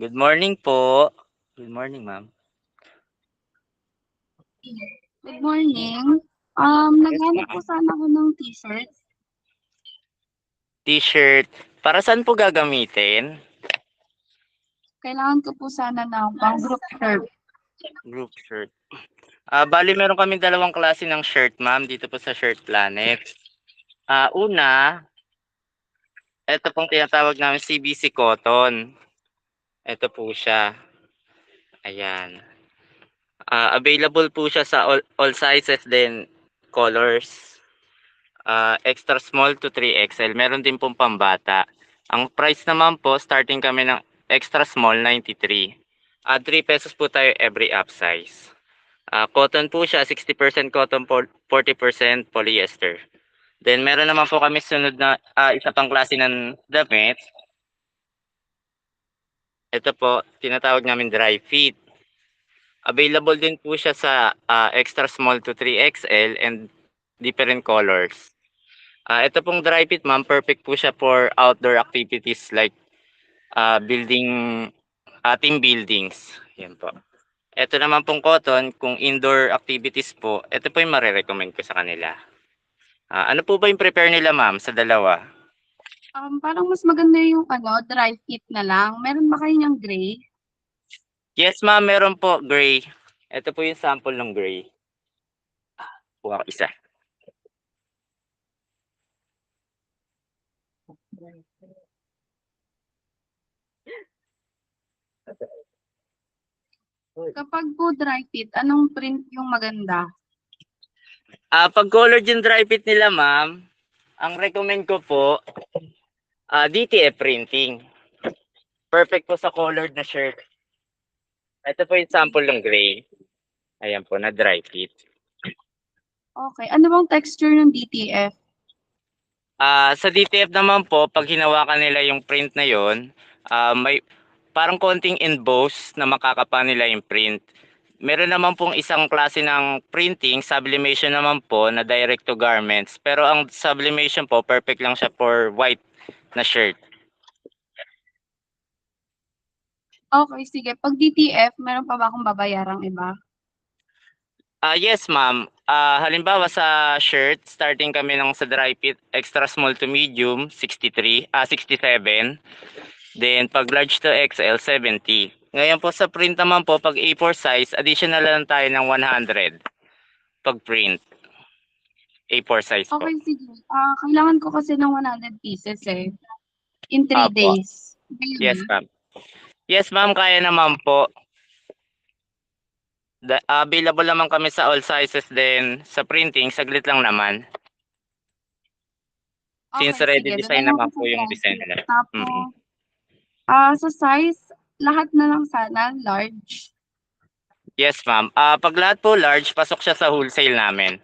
Good morning po. Good morning, ma'am. Good morning. Yes, Naghanap po ma'am. sana ako ng t-shirts. T-shirt. Para saan po gagamitin? Kailangan ko po sana ng pang group shirt. Group shirt. Bali meron kaming dalawang klase ng shirt, ma'am, dito po sa Shirt Planet. Una, ito pong tinatawag namin CBC Cotton. Ito po siya. Ayan. Available po siya sa all sizes din colors. Extra small to 3XL. Meron din pong pambata. Ang price naman po, starting kami ng extra small, 93. 3 pesos po tayo every up size. Cotton po siya, 60% cotton, 40% polyester. Then meron naman po kami sunod na isa pang klase ng damit. Ito po, tinatawag namin dry fit. Available din po siya sa extra small to 3XL and different colors. Ito pong dry fit, ma'am, perfect po siya for outdoor activities like building, team buildings. Yan po. Ito naman pong cotton, kung indoor activities po, ito po yung marerecommend ko sa kanila. Ano po ba yung prepare nila, ma'am, sa dalawa? Parang mas maganda yung dry fit na lang. Meron ba kayo niyang gray? Yes, ma'am, meron po, gray. Ito po yung sample ng gray. Kuha ko isa. Kapag po dry fit, anong print yung maganda? Pag colored yung dry fit nila, ma'am, ang recommend ko po, DTF printing. Perfect po sa colored na shirt. Ito po yung sample ng gray. Ayan po, na dry fit. Okay. Ano bang texture ng DTF? Sa DTF naman po, pag hinawakan nila yung print na yon, may parang konting emboss na makakapa nila yung print. Meron naman pong isang klase ng printing, sublimation naman po na direct to garments. Pero ang sublimation po, perfect lang siya for white na shirt. Okay, sige. Pag DTF, meron pa ba akong babayarang iba? Yes, ma'am. Halimbawa sa shirt, starting kami ng sa dry fit, extra small to medium, 67. Then pag large to XL, 70. Ngayon po sa print naman po, pag A4 size, additional lang tayo ng 100 pag print. A4 size po. Okay, sige. Kailangan ko kasi ng 100 pieces in 3 Apo. days. Kaya Yes, ba? ma'am. Yes, ma'am, kaya naman po. Available naman kami sa all sizes din. Sa printing, saglit lang naman. Since Okay, ready sige. Doon na design lang ako naman sa po yung dry design fit. nila. Mm. Tapos, sa size, lahat na lang sana, large. Yes, ma'am. Pag lahat po large, pasok siya sa wholesale namin.